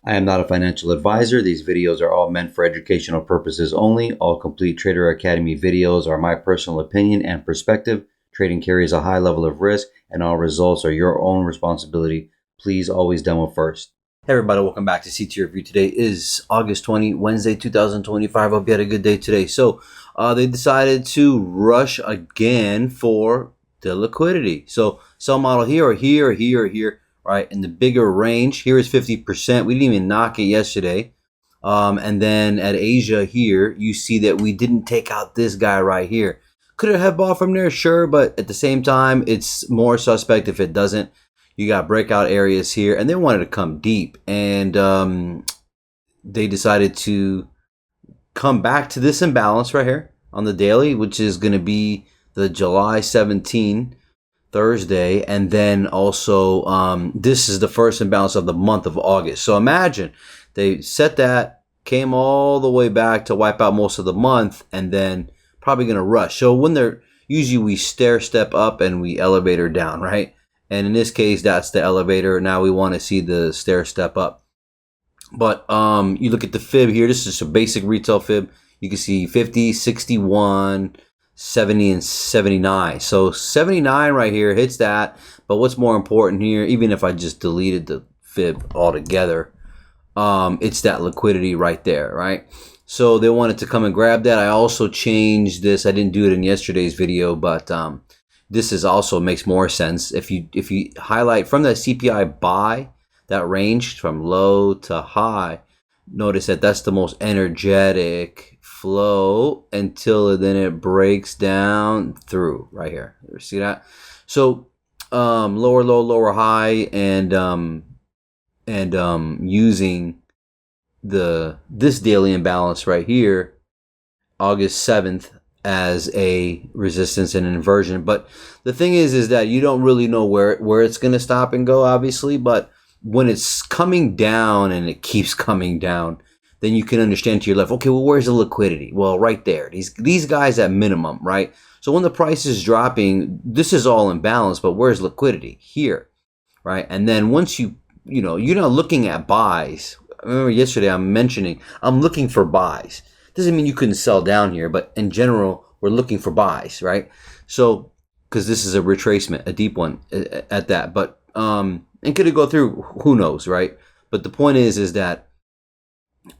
I am not a financial advisor. These videos are all meant for educational purposes only. All Complete Trader Academy videos are my personal opinion and perspective. Trading carries a high level of risk, and all results are your own responsibility. Please always demo first. Hey everybody, welcome back to CT Review. Today is August 20, Wednesday, 2025. Hope you had a good day today. So they decided to rush again for the liquidity. So sell model here or here or here or here, right? In the bigger range, here is 50%. We didn't even knock it yesterday. And then at Asia here, you see that we didn't take out this guy right here. Could it have bought from there? Sure, but at the same time, it's more suspect if it doesn't. You got breakout areas here, and they wanted to come deep, and they decided to come back to this imbalance right here on the daily, which is going to be the July 17 Thursday, and then also this is the first imbalance of the month of August. So imagine they set that, came all the way back to wipe out most of the month, and then probably going to rush. So when they're usually we stair step up and we elevator down, right? And in this case, that's the elevator. Now we want to see the stair step up. But you look at the fib here. This is a basic retail fib. You can see 50, 61, 70, and 79. So 79 right here hits that. But what's more important here, even if I just deleted the fib altogether, it's that liquidity right there, right? So they wanted to come and grab that. I also changed this. I didn't do it in yesterday's video, but this is also makes more sense if you highlight from the CPI buy, that range from low to high. Notice that that's the most energetic flow until then it breaks down through right here. You see that? So lower low, lower high, and using this daily imbalance right here, August 7th, as a resistance and an inversion. But the thing is that you don't really know where it's going to stop and go, obviously. But when it's coming down and it keeps coming down, then you can understand to your left, okay, well, where's the liquidity? Well, right there. These guys at minimum, right? So when the price is dropping, this is all in balance, but where's liquidity? Here, right? And then once you're not looking at buys. I remember yesterday I'm looking for buys. Doesn't mean you couldn't sell down here, but in general, we're looking for buys, right? So, because this is a retracement, a deep one at that. But, and could it go through? Who knows, right? But the point is that,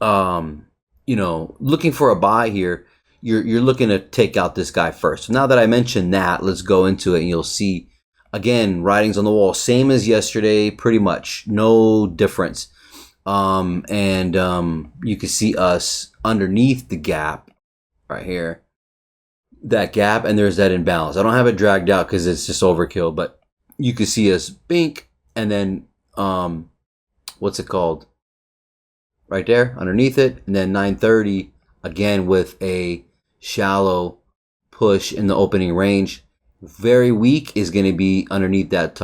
looking for a buy here, you're looking to take out this guy first. So now that I mentioned that, let's go into it, and you'll see, again, writings on the wall, same as yesterday, pretty much, no difference. You can see us underneath the gap right here, that gap, and there's that imbalance. I don't have it dragged out because it's just overkill, but you can see us bink, and then what's it called right there underneath it, and then 930 again with a shallow push in the opening range. Very weak is going to be underneath that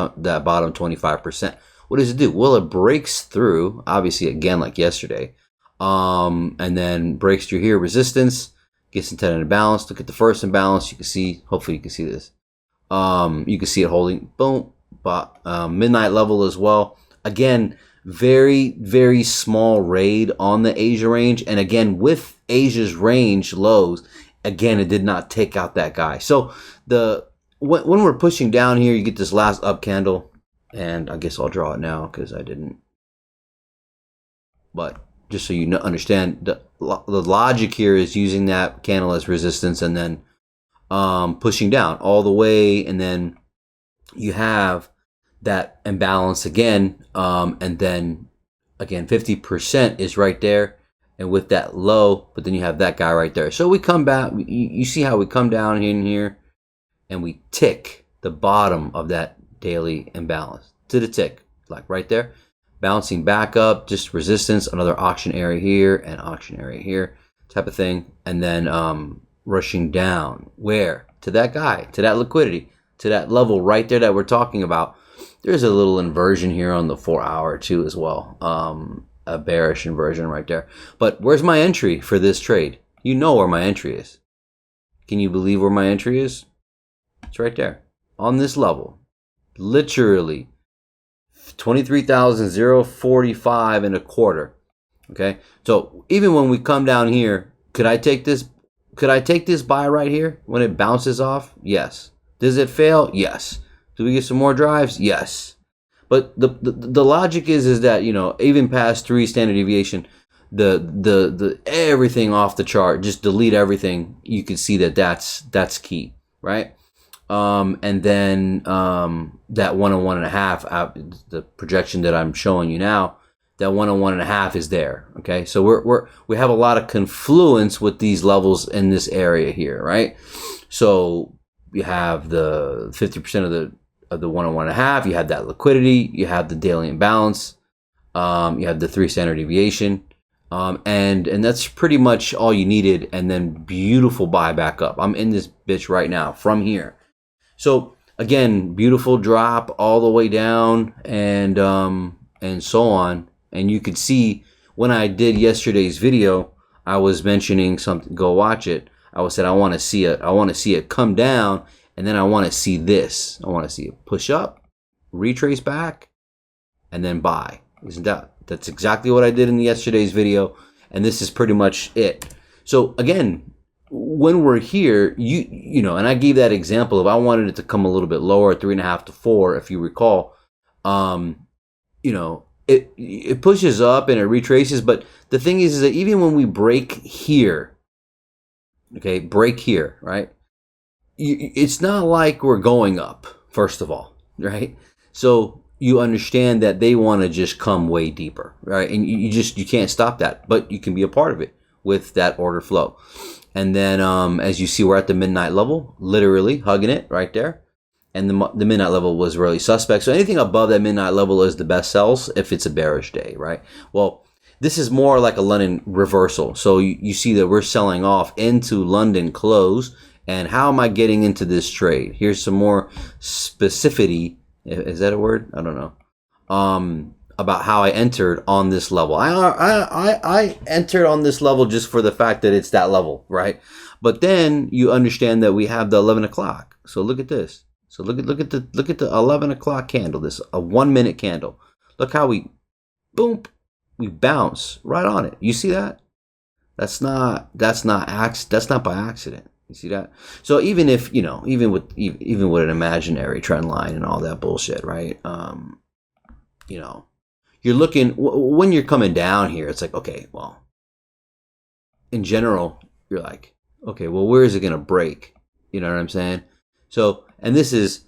bottom 25%. What does it do? Well, it breaks through, obviously, again, like yesterday, and then breaks through here, resistance, gets into an imbalance. Look at the first imbalance. You can see, hopefully you can see this. You can see it holding, boom, but midnight level as well. Again, very, very small raid on the Asia range. And again, with Asia's range lows, again, it did not take out that guy. So when we're pushing down here, you get this last up candle. And I guess I'll draw it now because I didn't. But just so you understand, the logic here is using that candle as resistance and then pushing down all the way. And then you have that imbalance again. And then, again, 50% is right there. And with that low, but then you have that guy right there. So we come back. You see how we come down in here and we tick the bottom of that daily imbalance to the tick, like right there, bouncing back up, just resistance, another auction area here and auction area here type of thing, and then rushing down where to that guy, to that liquidity, to that level right there that we're talking about. There's a little inversion here on the 4 hour too as well, a bearish inversion right there. But where's my entry for this trade? You know where my entry is. Can you believe where my entry is? It's right there on this level. Literally 23,045 and a quarter. Okay, so even when we come down here, could I take this? Could I take this buy right here when it bounces off? Yes. Does it fail? Yes. Do we get some more drives? Yes. But the logic is that, you know, even past 3 standard deviation, the everything off the chart, just delete everything. You can see that that's key, right? And then that 1 and 1.5, the projection that I'm showing you now, that 1 and 1.5 is there. Okay, so we have a lot of confluence with these levels in this area here, right? So you have the 50% of the 1 and 1.5. You have that liquidity. You have the daily imbalance. You have the 3 standard deviation. And that's pretty much all you needed. And then beautiful buy back up. I'm in this bitch right now from here. So again, beautiful drop all the way down and so on. And you could see when I did yesterday's video, I was mentioning something. Go watch it. I said I want to see it come down, and then I want to see this. I want to see it push up, retrace back, and then buy. That's exactly what I did in yesterday's video, and this is pretty much it. So again, when we're here, you know, and I gave that example of I wanted it to come a little bit lower, 3.5 to 4, if you recall. You know, it pushes up and it retraces, but the thing is that even when we break here, okay, break here, right? It's not like we're going up, first of all, right? So you understand that they want to just come way deeper, right? And you can't stop that, but you can be a part of it with that order flow. And then as you see, we're at the midnight level, literally hugging it right there. And the midnight level was really suspect. So anything above that midnight level is the best sells if it's a bearish day, right? Well, this is more like a London reversal. So you see that we're selling off into London close. And how am I getting into this trade? Here's some more specificity. Is that a word? I don't know. About how I entered on this level. I entered on this level just for the fact that it's that level, right? But then you understand that we have the 11 o'clock. So look at this. So look at the 11 o'clock candle. This a 1 minute candle. Look how we we bounce right on it. You see that? That's not by accident. You see that? So even if, you know, even with an imaginary trend line and all that bullshit, right? You know, you're looking when you're coming down here. It's like, okay, well, in general, you're like, okay, well, where is it gonna break? You know what I'm saying? So, and this is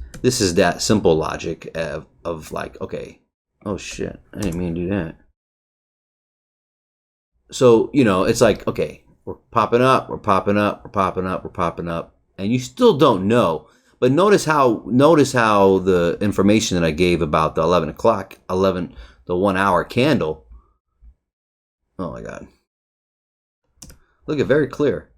that simple logic of like, okay, oh shit, I didn't mean to do that. So, you know, it's like, okay, we're popping up, and you still don't know. But notice how the information that I gave about the 11 o'clock, the 1 hour candle. Oh my God. Look at very clear.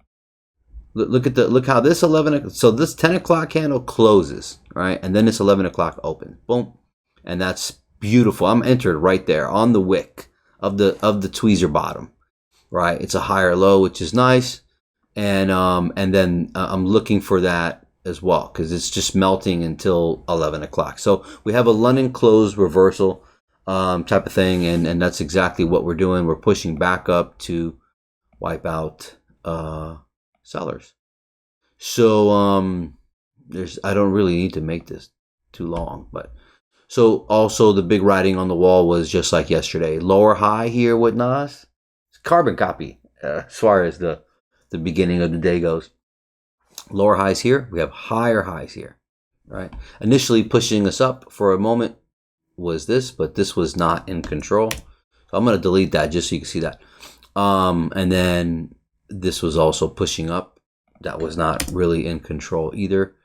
Look how this 11, so this 10 o'clock candle closes, right? And then this 11 o'clock open. Boom. And that's beautiful. I'm entered right there on the wick of the tweezer bottom, right? It's a higher low, which is nice. And then I'm looking for that as well, because it's just melting until 11 o'clock. So we have a London close reversal type of thing, and that's exactly what we're doing. We're pushing back up to wipe out sellers. So I don't really need to make this too long, but so also the big writing on the wall was just like yesterday. Lower high here with Nas. It's carbon copy as far as the beginning of the day goes. Lower highs here, we have higher highs here, right? Initially pushing us up for a moment was this, but this was not in control. So I'm going to delete that just so you can see that. And then this was also pushing up. That was not really in control either.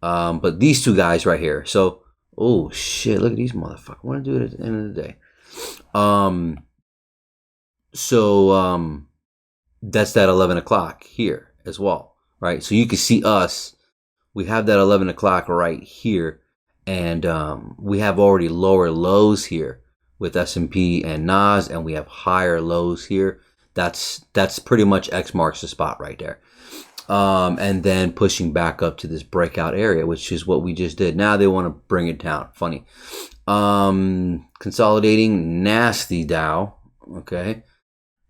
But these two guys right here. So, oh shit, look at these motherfuckers. I want to do it at the end of the day. That's that 11 o'clock here as well, right? So you can see us. We have that 11 o'clock right here. And we have already lower lows here with S&P and Nas. And we have higher lows here. That's pretty much X marks the spot right there. and then pushing back up to this breakout area, which is what we just did. Now they want to bring it down. Funny. Consolidating, nasty Dow. Okay.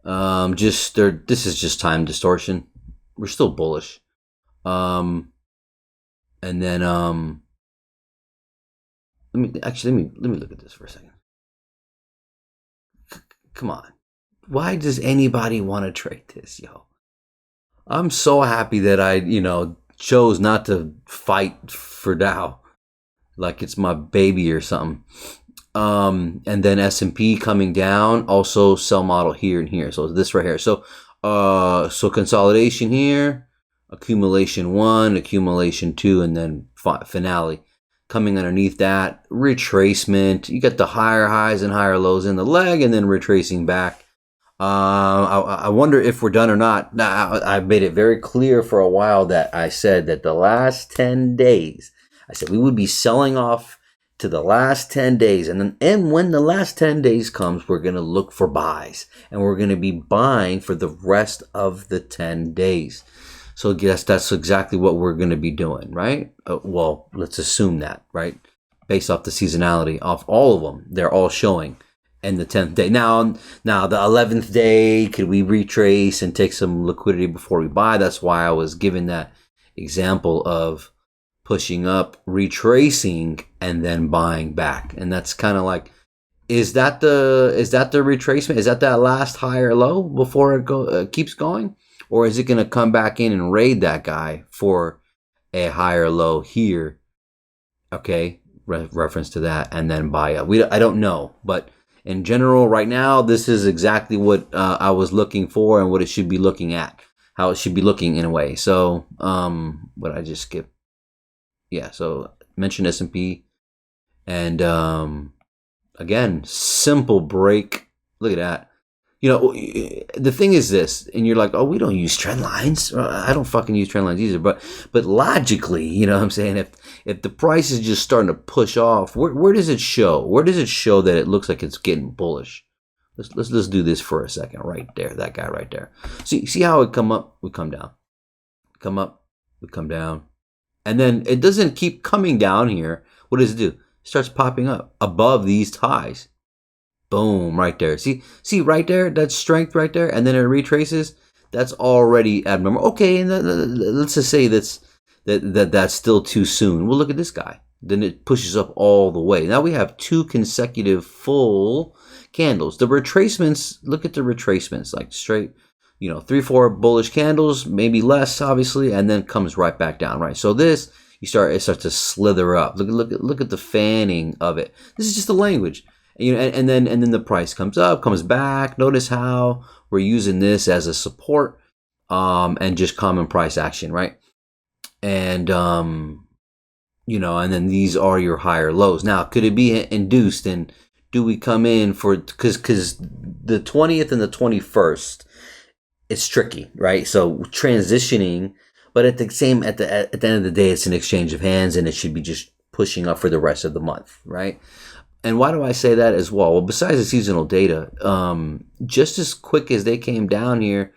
This is just time distortion. We're still bullish. And then let me look at this for a second. Come on. Why does anybody want to trade this, yo? I'm so happy that I, chose not to fight for Dow like it's my baby or something. And then S&P coming down, also sell model here and here. So this right here. So consolidation here, accumulation 1, accumulation 2, and then finale. Coming underneath that, retracement. You got the higher highs and higher lows in the leg, and then retracing back. I wonder if we're done or not. Now, I made it very clear for a while that I said that the last 10 days, I said we would be selling off to the last 10 days. And when the last 10 days comes, we're going to look for buys. And we're going to be buying for the rest of the 10 days. So yes, that's exactly what we're going to be doing, right? Well, let's assume that, right? Based off the seasonality of all of them, they're all showing. And the 10th day. Now the 11th day, could we retrace and take some liquidity before we buy? That's why I was given that example of pushing up, retracing, and then buying back. And that's kind of like, is that the retracement? Is that last high or low before it keeps going? Or is it going to come back in and raid that guy for a higher low here? Okay, reference to that, and then buy up. I don't know, but in general, right now, this is exactly what I was looking for and what it should be looking at, how it should be looking in a way. So, what I just skipped. Yeah, so mention S&P. And again, simple break. Look at that. The thing is this, and you're like, oh, we don't use trend lines. I don't fucking use trend lines either. But logically, you know what I'm saying? If the price is just starting to push off, where does it show? Where does it show that it looks like it's getting bullish? Let's do this for a second. Right there, that guy right there. See how it come up, we come down. Come up, we come down. And then it doesn't keep coming down here. What does it do? It starts popping up above these highs. Boom, right there. See right there, that strength right there, and then it retraces. That's already abnormal. Okay, and let's just say that's still too soon. Well, look at this guy. Then it pushes up all the way. Now we have 2 consecutive full candles. The retracements, look at the retracements, like straight, 3-4 bullish candles, maybe less, obviously, and then comes right back down, right? So this, it starts to slither up. Look at the fanning of it. This is just the language. And then the price comes up, comes back. Notice how we're using this as a support, and just common price action, right? And and then these are your higher lows. Now, could it be induced? And do we come in for because the 20th and the 21st, it's tricky, right? So transitioning, but at the end of the day, it's an exchange of hands, and it should be just pushing up for the rest of the month, right? And why do I say that as well? Well, besides the seasonal data, just as quick as they came down here,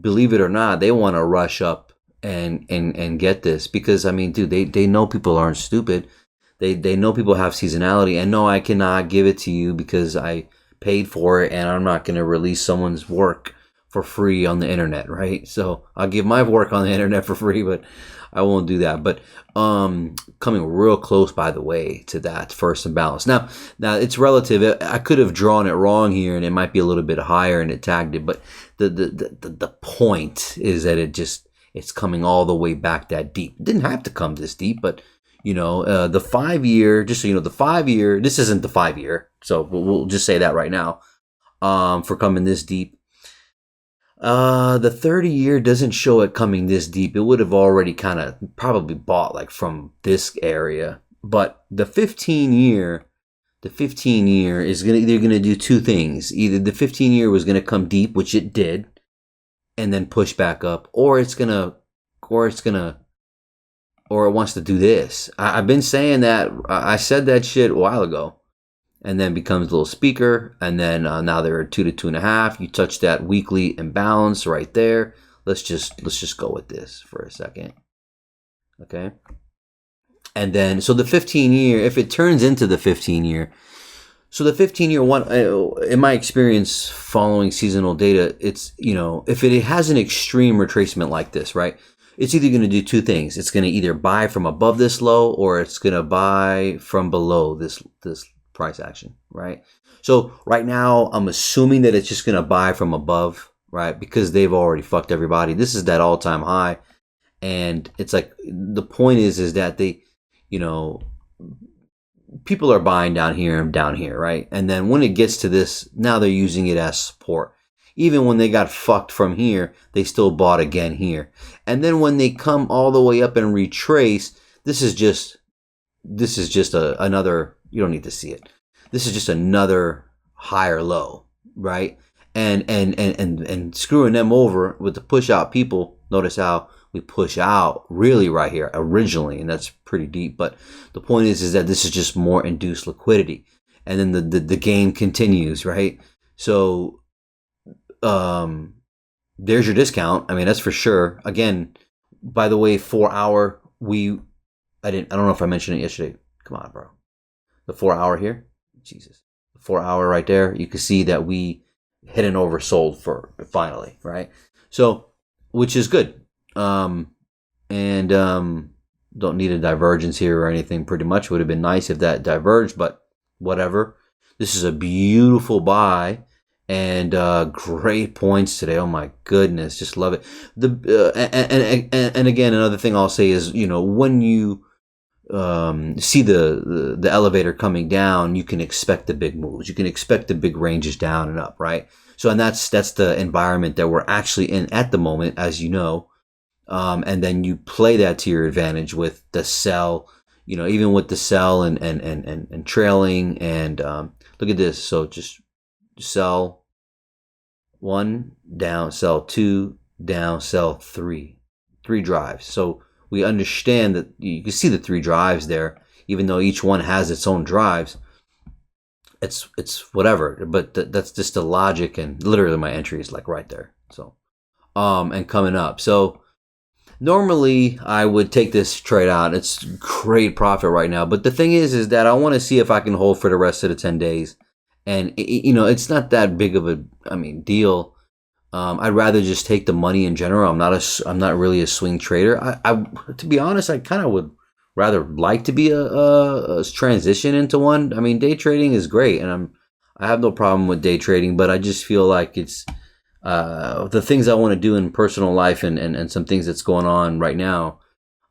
believe it or not, they want to rush up and get this because, I mean, dude, they know people aren't stupid. They know people have seasonality, and no, I cannot give it to you because I paid for it, and I'm not going to release someone's work for free on the internet, right? So I'll give my work on the internet for free, but I won't do that. But coming real close, by the way, to that first imbalance. Now it's relative. I could have drawn it wrong here, and it might be a little bit higher, and it tagged it. But the point is that it's coming all the way back that deep. It didn't have to come this deep, but the 5-year. Just so you know, the 5-year. This isn't the 5-year, so we'll just say that right now. For coming this deep. The 30-year doesn't show it coming this deep. It would have already kind of probably bought like from this area. But the 15-year is they're gonna do 2 things. Either the 15-year was gonna come deep, which it did, and then push back up, or it wants to do this. I've been saying that. I said that shit a while ago. And then becomes a little speaker, and then now they're at 2 to 2.5. You touch that weekly imbalance right there. let's just go with this for a second. Okay. And then, so the 15-year, if it turns into the 15-year, so the 15-year one, in my experience following seasonal data, it's, if it has an extreme retracement like this, right? It's either going to do two things. It's going to either buy from above this low, or it's going to buy from below this price action, right? So right now, I'm assuming that it's just going to buy from above, right? Because they've already fucked everybody. This is that all-time high. And it's like, the point is that they, people are buying down here, right? And then when it gets to this, now they're using it as support. Even when they got fucked from here, they still bought again here. And then when they come all the way up and retrace, this is just another, you don't need to see it. This is just another higher low, right? And screwing them over with the push out people. Notice how we push out really right here originally, and that's pretty deep. But the point is that this is just more induced liquidity, and then the game continues, right? So there's your discount. I mean, that's for sure. Again, by the way, 4 hour, I don't know if I mentioned it yesterday. Come on, bro. The 4 hour here, Jesus, the 4 hour right there. You can see that we hit an oversold for finally, right? So, which is good. Don't need a divergence here or anything. Pretty much would have been nice if that diverged, but whatever. This is a beautiful buy, and great points today. Oh my goodness, just love it. And again, another thing I'll say is, when you see the elevator coming down, you can expect the big moves. You can expect the big ranges down and up, right? So, and that's the environment that we're actually in at the moment, as you know. And then you play that to your advantage with the sell, even with the sell and trailing. And look at this. So just sell 1, down, sell 2, down, sell 3 drives. So we understand that you can see the 3 drives there, even though each one has its own drives. It's whatever, but that's just the logic, and literally my entry is like right there. So, and coming up. So, normally, I would take this trade out. It's great profit right now. But the thing is that I want to see if I can hold for the rest of the 10 days. And, it's not that big of a, deal. I'd rather just take the money in general. I'm not really a swing trader. I to be honest, I kind of would rather like to be a transition into one. Day trading is great, and I have no problem with day trading, but I just feel like it's, the things I want to do in personal life and some things that's going on right now,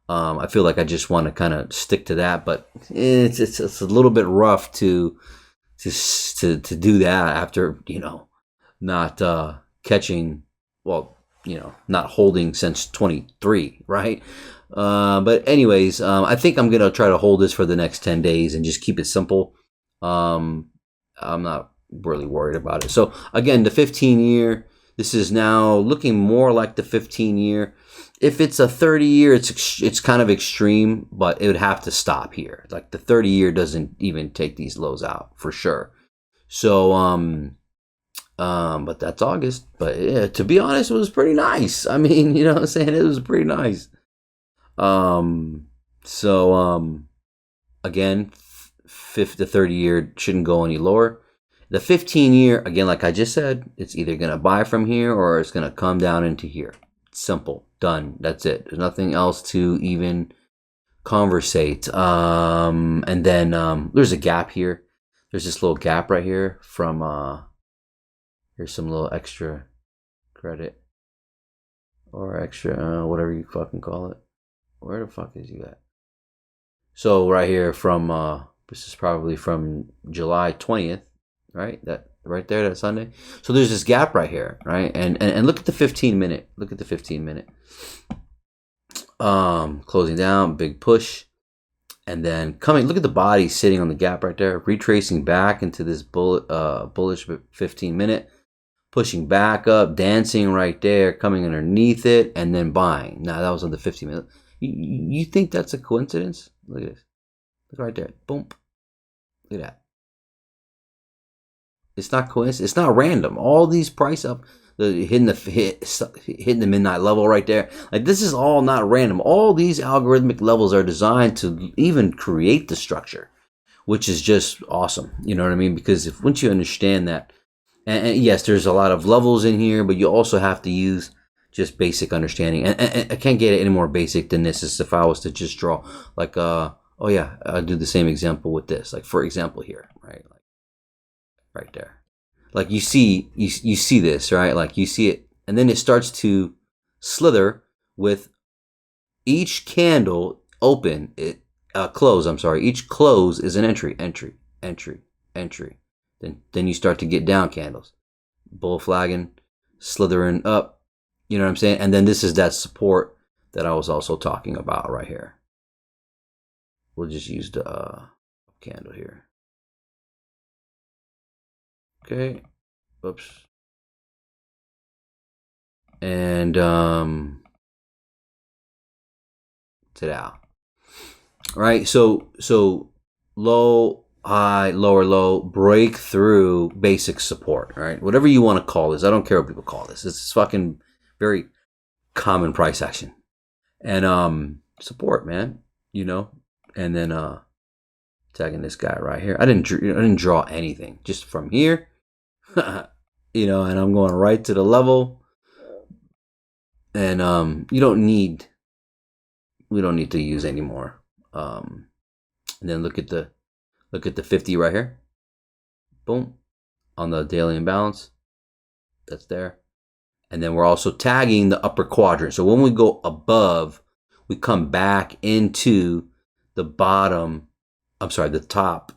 I feel like I just want to kind of stick to that. But it's a little bit rough to do that after, not catching, not holding since 23, right? But anyways, I think I'm gonna try to hold this for the next 10 days and just keep it simple. I'm not really worried about it. So again, the 15-year. This is now looking more like the 15-year. If it's a 30-year, it's kind of extreme, but it would have to stop here. Like the 30-year doesn't even take these lows out for sure. So, but that's August. But yeah, to be honest, it was pretty nice. What I'm saying? It was pretty nice. Again, the 30-year shouldn't go any lower. The 15-year, again, like I just said, it's either going to buy from here or it's going to come down into here. Simple. Done. That's it. There's nothing else to even conversate. And then there's a gap here. There's this little gap right here from, here's some little extra credit. Or extra, whatever you fucking call it. Where the fuck is you at? So right here from, this is probably from July 20th. Right, that right there, that Sunday. So there's this gap right here, right? And look at the 15 minute. Look at the 15 minute. Closing down, big push, and then coming. Look at the body sitting on the gap right there, retracing back into this bullish 15 minute, pushing back up, dancing right there, coming underneath it, and then buying. Now that was on the 15 minute. You think that's a coincidence? Look at this. Look right there. Boom. Look at that. It's not coincidence. It's not random. All these price up. hitting the midnight level right there. Like, this is all not random. All these algorithmic levels are designed to even create the structure, which is just awesome. You know what I mean? Because if once you understand that, and yes, there's a lot of levels in here, but you also have to use just basic understanding. And I can't get it any more basic than this. Is if I was to just draw like oh yeah, I'll do the same example with this. Like, for example, here, right, like right there. Like, you see this, right? Like, you see it, and then it starts to slither with each candle open. Close. I'm sorry. Each close is an entry, entry, entry, entry. Then you start to get down candles, bull flagging, slithering up. You know what I'm saying? And then this is that support that I was also talking about right here. We'll just use the candle here. Okay. Oops. And ta-da. Right? So low, high, lower, low, breakthrough, basic support, right? Whatever you want to call this. I don't care what people call this. It's fucking very common price action. And support, man, you know. And then tagging this guy right here. I didn't draw anything. Just from here. You know, and I'm going right to the level. And we don't need to use any more. And then look at the 50 right here. Boom. On the daily imbalance. That's there. And then we're also tagging the upper quadrant. So when we go above, we come back into the top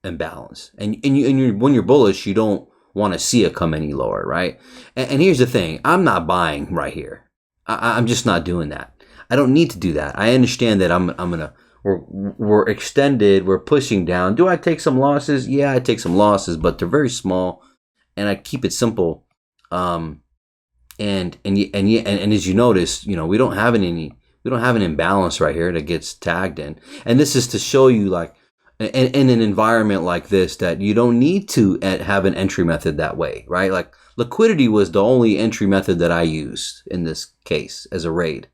imbalance. And when you're bullish, you don't want to see it come any lower, right? And here's the thing. I'm not buying right here. I'm just not doing that. I don't need to do that. I understand that we're extended, we're pushing down. Do I take some losses? Yeah, I take some losses, but they're very small, and I keep it simple. And as you notice, you know, we don't have an imbalance right here that gets tagged in. And this is to show you, like, in an environment like this, that you don't need to have an entry method that way, right? Like, liquidity was the only entry method that I used in this case as a raid.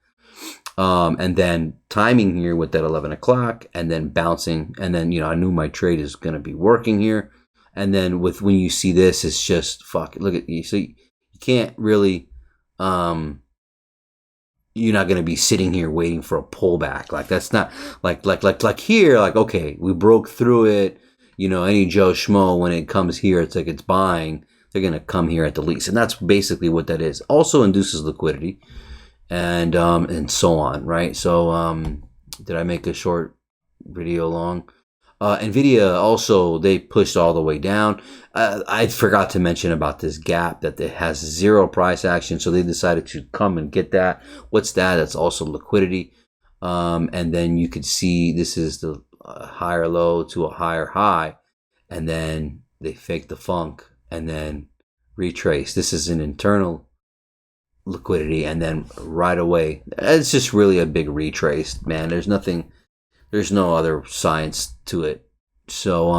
And then timing here with that 11 o'clock, and then bouncing, and then, you know, I knew my trade is going to be working here. And then when you see this, it's just fuck. Look at you. So you can't really, you're not going to be sitting here waiting for a pullback. Like, that's not like here, like, okay, we broke through it. You know, any Joe Schmo, when it comes here, it's like it's buying. They're going to come here at the least. And that's basically what that is. Also induces liquidity and so on, right? So, did I make a short video long? NVIDIA also, they pushed all the way down. I forgot to mention about this gap that it has zero price action, so they decided to come and get that. What's that? That's also liquidity. And then you could see this is the higher low to a higher high, and then they fake the funk and then retrace. This is an internal liquidity, and then right away, it's just really a big retrace, man. There's no other science to it. So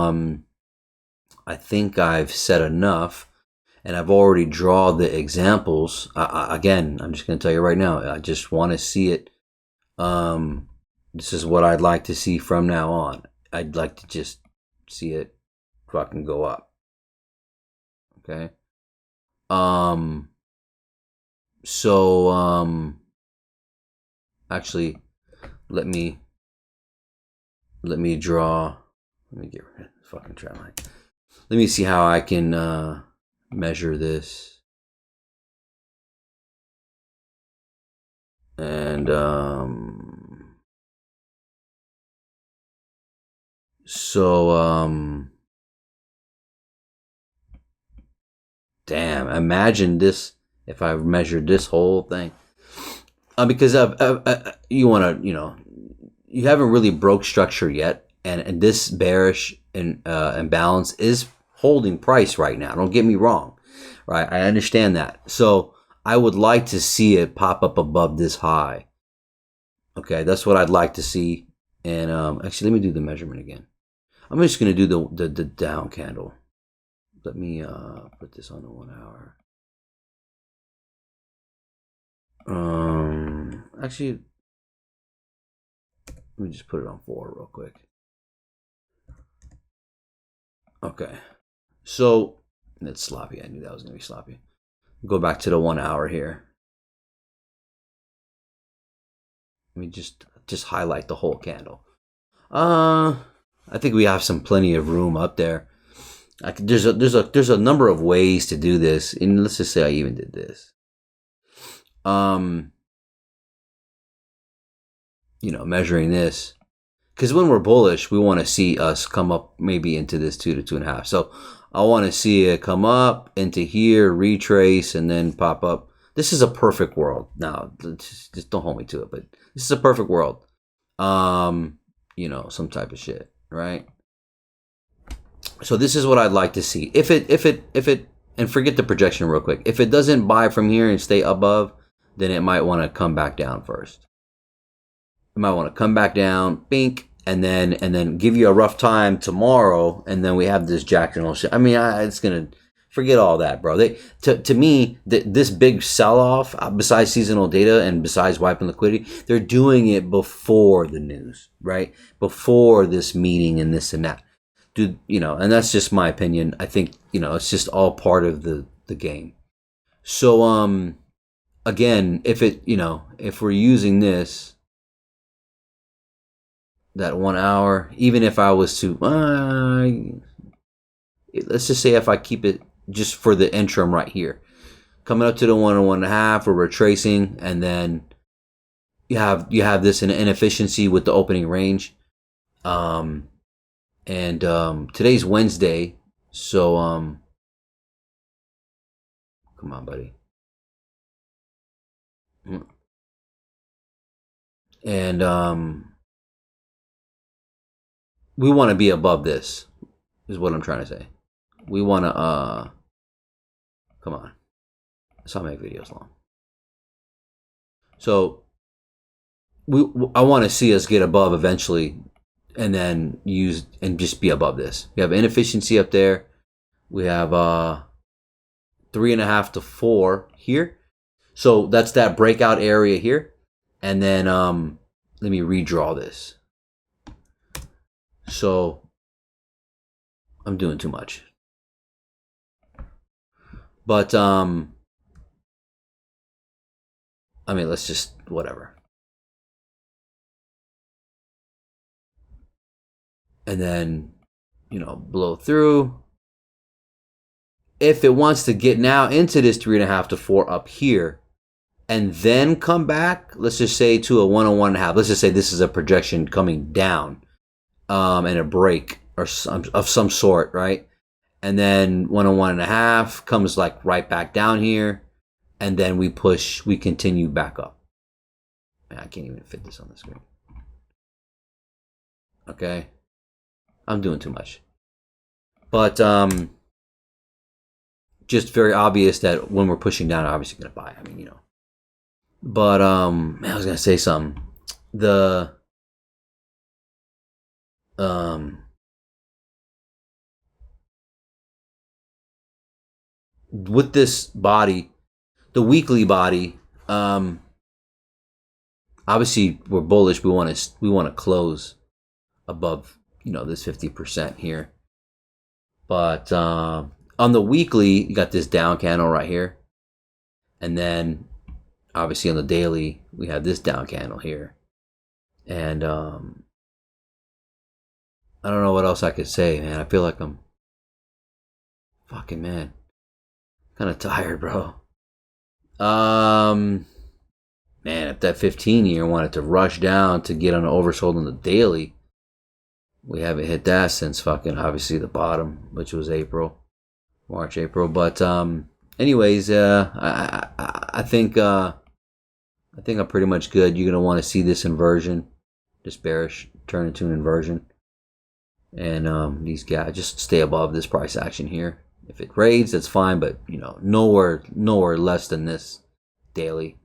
I think I've said enough, and I've already drawn the examples. Again, I'm just going to tell you right now, I just want to see it. This is what I'd like to see from now on. I'd like to just see it fucking go up. Okay. So actually, let me draw. Let me get rid of the fucking trend line. Let me see how I can measure this. And damn, imagine this if I measured this whole thing. Because you want to, you know, you haven't really broke structure yet, and this bearish imbalance is holding price right now. Don't get me wrong, right? I understand that. So I would like to see it pop up above this high. Okay, that's what I'd like to see. And actually, let me do the measurement again. I'm just going to do the down candle. Let me put this on the 1 hour. Actually, let me just put it on 4 real quick. Okay. So it's sloppy. I knew that was gonna be sloppy. Go back to the 1 hour here. Let me just highlight the whole candle. I think we have some plenty of room up there. There's a number of ways to do this, and let's just say I even did this. Um, measuring this, because when we're bullish, we want to see us come up maybe into this 2 to 2.5. So I want to see it come up into here, retrace, and then pop up. This is a perfect world. Now, just don't hold me to it, but this is a perfect world. Some type of shit, right? So this is what I'd like to see. If it, and forget the projection real quick. If it doesn't buy from here and stay above, then it might want to come back down first. It might want to come back down, bink, and then give you a rough time tomorrow, and then we have this jack and all shit. I mean, it's gonna forget all that, bro. To me, this big sell off, besides seasonal data and besides wiping liquidity, they're doing it before the news, right? Before this meeting and this and that. Dude, and that's just my opinion. I think it's just all part of the game. So again, if we're using this, that 1 hour, even if I was to let's just say if I keep it just for the interim right here, coming up to the 1 and 1.5, we're retracing, and then you have this inefficiency with the opening range. And today's Wednesday, so come on, buddy. And we want to be above this, is what I'm trying to say. We want to come on. Let's not make videos long. So I want to see us get above eventually, and then use and just be above this. We have inefficiency up there. We have 3.5 to 4 here. So that's that breakout area here. And then let me redraw this. So I'm doing too much. But I mean, let's just whatever. And then, blow through. If it wants to get now into this 3.5 to 4 up here, and then come back, let's just say to a 1 and 1.5. Let's just say this is a projection coming down, and a break or of some sort, right? And then 1 and 1.5 comes like right back down here, and then we continue back up. Man, I can't even fit this on the screen. Okay, I'm doing too much, but just very obvious that when we're pushing down, I'm obviously gonna buy. I mean, But I was gonna say something. The with this body, the weekly body, obviously we're bullish. We want to close above this 50% here. But on the weekly, you got this down candle right here, and then obviously on the daily we have this down candle here, and I don't know what else I could say, man. I feel like I'm fucking man, kind of tired, bro. Man, if that 15 year wanted to rush down to get on an oversold on the daily, we haven't hit that since fucking obviously the bottom, which was March, April. But anyways, I think I'm pretty much good. You're gonna want to see this inversion, this bearish turn into an inversion, and these guys just stay above this price action here. If it raids, that's fine, but nowhere less than this daily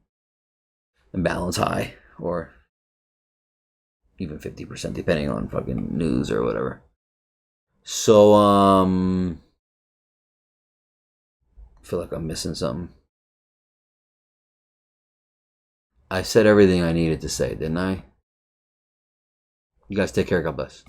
imbalance high, or even 50%, depending on fucking news or whatever. So I feel like I'm missing something. I said everything I needed to say, didn't I? You guys take care. God bless.